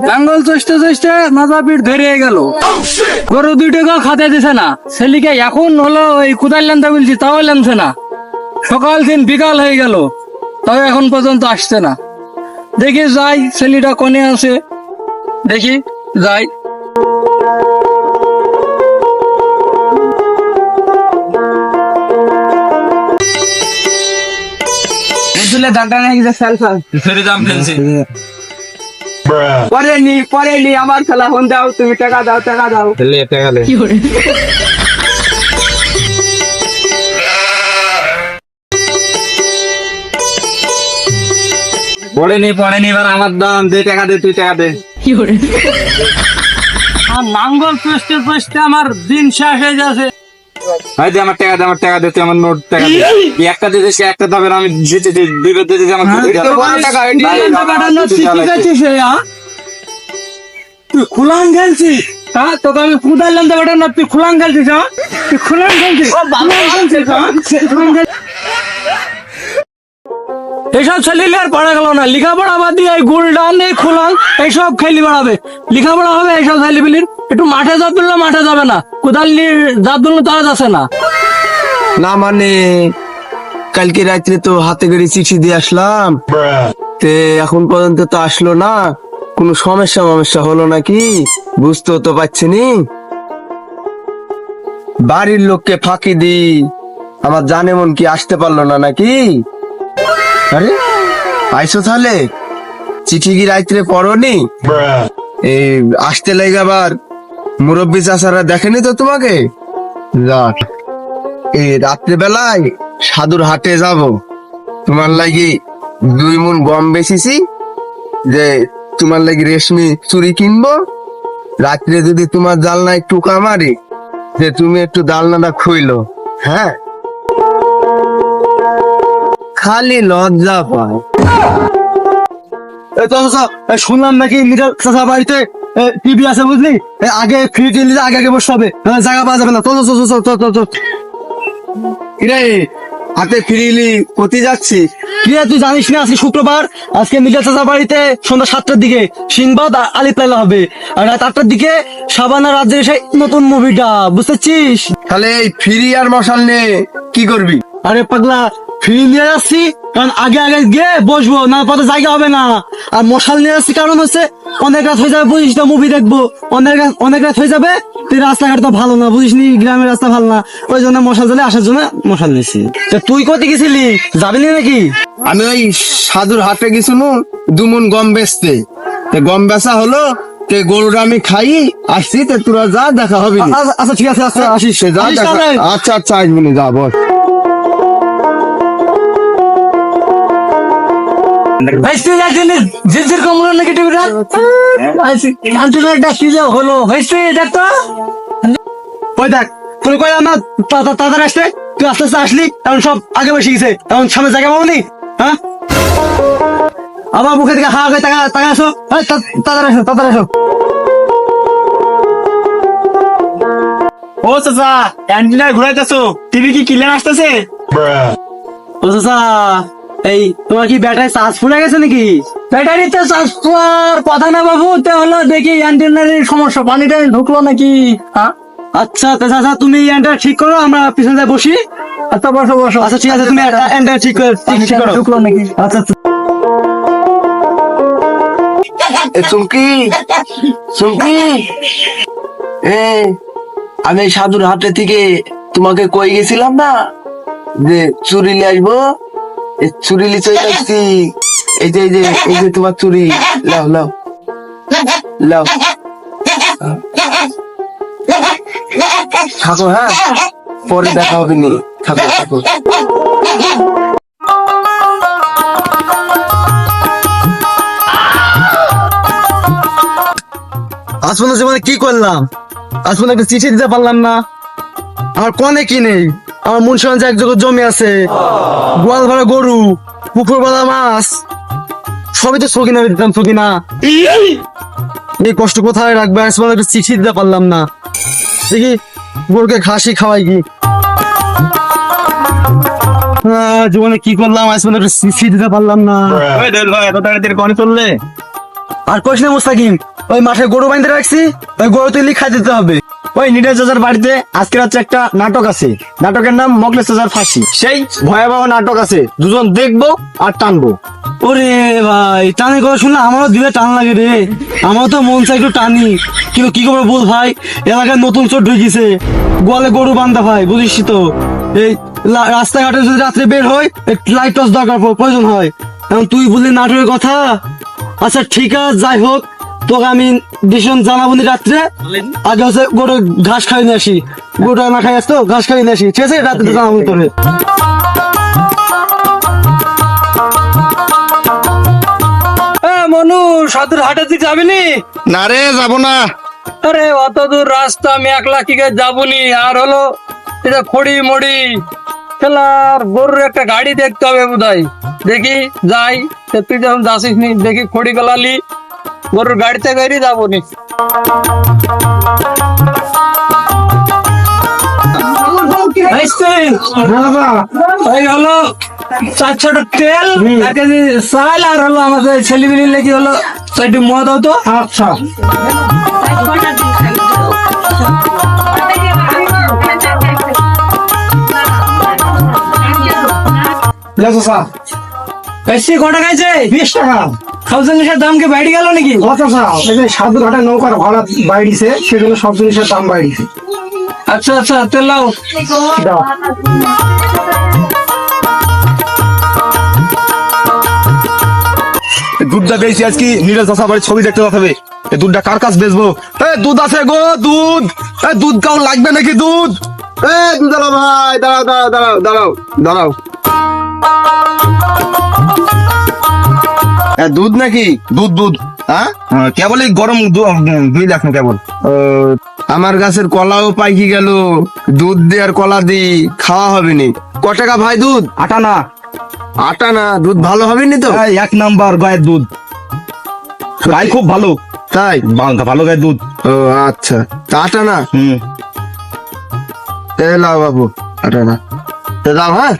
লাঙ্গল চষতে চষতে মাথা পিঠ ধরে গেল, গরু 2 টাকা খাতে দিছে না। ছেলেকে এখন হলো ওই কোদাল লানতে বলছি, তাও লানছে না। সকাল দিন বিকাল হয়ে গেল, তাও এখন পর্যন্ত আসছে না। দেখি যাই, ছেলেটা কোনে আছে, দেখি যাই। পরে নি আমার খেলা ফোন দাও, তুমি টাকা দাও, টাকা দাও। পড়ে নি এবার আমার দাম দে, টাকা দে, তুই টাকা দে। নাঙ্গল চষতে চষতে আমার দিন শেষ হয়ে যাচ্ছে। ভাই দে আমার টাকা দে, আমার টাকা দে, তুই আমার নোট টাকা দে। তুই একটা দিতে, সে একটা দাবে, আমি যেতে দিতে আমার টাকা। তুই খুলান খেলছিস, হ্যাঁ? তোকে আমি কুদাল লানতে পারতাম না, তুই খুলান খেলছিস, হ্যাঁ? তুই খুলান খেলছিস, এইসব ছেলে আর পড়া গেল না। লেখাপড়া বাদ দিয়ে এই গোল্ডান, এই খুলান, এইসব খেলি বেড়াবে। লেখাপড়া হবে এইসব ছেলেপিলির। একটু মাঠে যাব বললে মাঠে যাবে না, কোদাল নিয়ে যাব বললে তারা যাচ্ছে না। না মানে কালকে রাত্রে তো হাতে করে চিঠি দিয়ে আসলাম, তে এখন পর্যন্ত তো আসলো না। কোনো সমস্যা হলো নাকি বুঝতে তো পারছি নি। বাড়ির লোককে ফাঁকি দি আমার জানে মন কি আসতে পারলো না নাকি? আরে আইসো তাহলে, চিঠি কি রাত্রে পড়নি? এই আসতে লেগে আবার মুরব্বী চাচারা দেখেনি তো তোমাকে? যাক, এই রাত্রে বেলায় সাধুর হাটে যাব, তোমার লাগি 2 মণ গম বেচিছি, যে তোমার লাগি রেশমি চুড়ি কিনবো। রাত্রে যদি তোমার জালনায় টুকা মারি, যে তুমি একটু জালনাটা খুইলো। হ্যাঁ, খালি লজ্জা পায়। শুনলাম নাকি মিটার চাচা বাড়িতে টিভি আছে, বুঝলি? আগে ফ্রি টিভি আগে বসতে হবে, জায়গা পাওয়া যাবে না। কিরে হাতে ফিরিলি কোথায় যাচ্ছি? কিরে তুই জানিস না আজকে শুক্রবার? আজকে মিটার চাচা বাড়িতে সন্ধ্যা 7টার দিকে সিংবাদ আলিপ লাইলা হবে, আর রাত 8টার দিকে শাবানা রাজ্যের সেই নতুন মুভিটা, বুঝতেছিস? তাহলে এই ফ্রি আর মশাল নিয়ে কি করবি? আরে পাগলা, ফ্রি নিয়ে যাচ্ছি কারণ আগে গিয়ে বসবো, না পথে জায়গা হবে না। আর মশাল নিয়ে যাচ্ছি কারণ হচ্ছে অনেক রাত হয়ে যাবে, বুঝিস না? মুভি দেখবো, অনেক রাত হয়ে যাবে। তুই রাস্তাঘাট তো ভালো না, বুঝিস নি? গ্রামের রাস্তা ভালো না, ওই জন্য মশাল জ্বালে আসার জন্য মশাল নিয়েছি। তুই কোথায় গেছিলি, যাবি নাকি? আমি ওই সাধুর হাটে গেছিলু 2 মণ গম বেচতে, গম বেচা হলো, গরুটা আমি খাই আসছি, তোরা যা, দেখা হবে। আচ্ছা ঠিক আছে, আচ্ছা আসিস, যা। আচ্ছা আসবি না, যা বল। তুই আস্তে আস্তে আসলি, এখন সব আগে বসে গেছে, এখন সামনে জায়গা পাবনি। হ্যাঁ, আমার মুখে থেকে হাওয়া টাকা আসো, তাড়াতাড়ি আসো। ও চাচা, অ্যান্টিনা ঘুরাইতেছো, টিভি কি ক্লিয়ার আসতেছে? ও চাচা, এই তোমার কি ব্যাটারি চার্জ ফুলে গেছে নাকি? ব্যাটারিতে চার্জ ফুয়ার কথা না বাবু, তে হলো দেখি অ্যান্টেনার সমস্যা, পানিটা ঢুকলো নাকি। হ্যাঁ আচ্ছা চাচা, তুমি অ্যান্টেনা ঠিক করো, আমরা পিছনে যাই বসি। আচ্ছা বসো। আচ্ছা ঠিক আছে, তুমি অ্যান্টেনা ঠিক করো, ঢুকলো নাকি। আচ্ছা চুমকি, আমি সাধুর হাটে থেকে তোমাকে কই গেছিলাম না যে চুরি নিয়ে আসবো? চুরি নিয়ে চলে আসছি। এই যে তোমার চুরি, লাও থাকো। হ্যাঁ, পরে দেখা হবে নি, থাকো। আজ পর্যন্ত জীবনে কি করলাম? আজ পর্যন্ত একটা চিঠি দিতে পারলাম না। আমার কনে কি নেই? আমার মুন্সিগঞ্জ 1 জগৎ জমি আছে, গোয়াল ভরা গরু, পুকুর ভরা মাছ, সবই তো সকিনা দিতাম। এই কষ্ট কোথায় রাখবে? আজ পর্যন্ত একটা চিঠি দিতে পারলাম না। দেখি গরুকে ঘাসি খাওয়াই কি। জীবনে কি করলাম? আজ পর্যন্ত একটা চিঠি দিতে পারলাম না। এত তাড়াতাড়ি কনে চললে? আর কইস না মুস্তাকিম, ওই মাঠে গরু বাইন্ধে রাখছি, ওই গরু তুই খাই দিতে হবে। ওই নিটেশ চাচার বাড়িতে আজকে রাত্রে একটা নাটক আছে, নাটকের নাম মকলেশ চাচার ফাঁসি। সেই ভয়াবহ নাটক আছে, দুজন দেখবো আর টানবো। ওরে ভাই, টানের কথা শুনলে আমারও দিলে টান লাগে রে। আমারও তো মন চাই একটু টানি, কিন্তু কি করবো বল ভাই, এলাকায় নতুন চোর ঢুকিছে, গোয়ালে গরু বান্ধা ভাই, বুঝিস তো। এই রাস্তাঘাটে যদি রাত্রে বের হয়, লাইট টর্চ দরকার প্রয়োজন হয়। এখন তুই বললি নাটকের কথা, আচ্ছা ঠিক আছে, যাই হোক, তোকে আমি ডিসিশন জানাবো নি রাত্রে। আগে হচ্ছে গরু ঘাস খাইয়ে নিয়ে আসি, গরুটা না খাই আসতো, ঘাস খাইয়ে নিয়ে আসি, ঠিক আছে? রাত্রে জানাবো তোরে। মনু, সাধুর হাটের দিকে যাবি নি? না রে, যাবো না। আরে অত দূর রাস্তা আমি একলা কি করে যাবনি? আর হলো এটা খড়ি মড়ি খেলার গরুর একটা গাড়ি দেখতে হবে বোধহয়। দেখি যাই, তা তুই যখন যাসিস নি, দেখি খড়ি গলালি গরুর গাড়িতে গাড়ি যাবনি। এই হলো 400 তেল, 1 কেজি চাল, আর হলো আমাদের ছেলেমেয়ে লেগে হলো একটু মদ হতো। আচ্ছা বেশি কটা খাইছে? 20 টাকা। সব জিনিসের দাম কি বাইরে গেল নাকি? সাধু ঘাটা নৌকার ভাড়া বাইরেছে, সেজন্য সব জিনিসের দাম বাইরেছে। আচ্ছা আচ্ছা, তেল লাও। দুধটা বেশি আজকে নীরজ চাষা বাড়ির ছবি দেখতে হবে। এই দুধটা কার কাছ বেচবো? দুধ আছে গো, দুধ। দুধ কাউ লাগবে নাকি দুধ? দুধ দাঁড়াও ভাই, দাঁড়াও দাঁড়াও দাঁড়াও দাঁড়াও দাঁড়াও। দুধ নাকি? দুধ দুধ। হ্যাঁ, কেবল এই গরম 2 লাখ না কেবল। আমার গাছের কলাও পাইকি গেল, দুধ দিয়ে আর কলা দি খাওয়া হবে নি। ক টাকা ভাই দুধ? 8 আনা। 8 আনা দুধ ভালো হবে নি তো? 1 নাম্বার গায়ের দুধ, গাই খুব ভালো, তাই? ভালো গায়ের দুধ। ও আচ্ছা, তা 8 আনা। লাও বাবু, 8 আনা দাও। হ্যাঁ,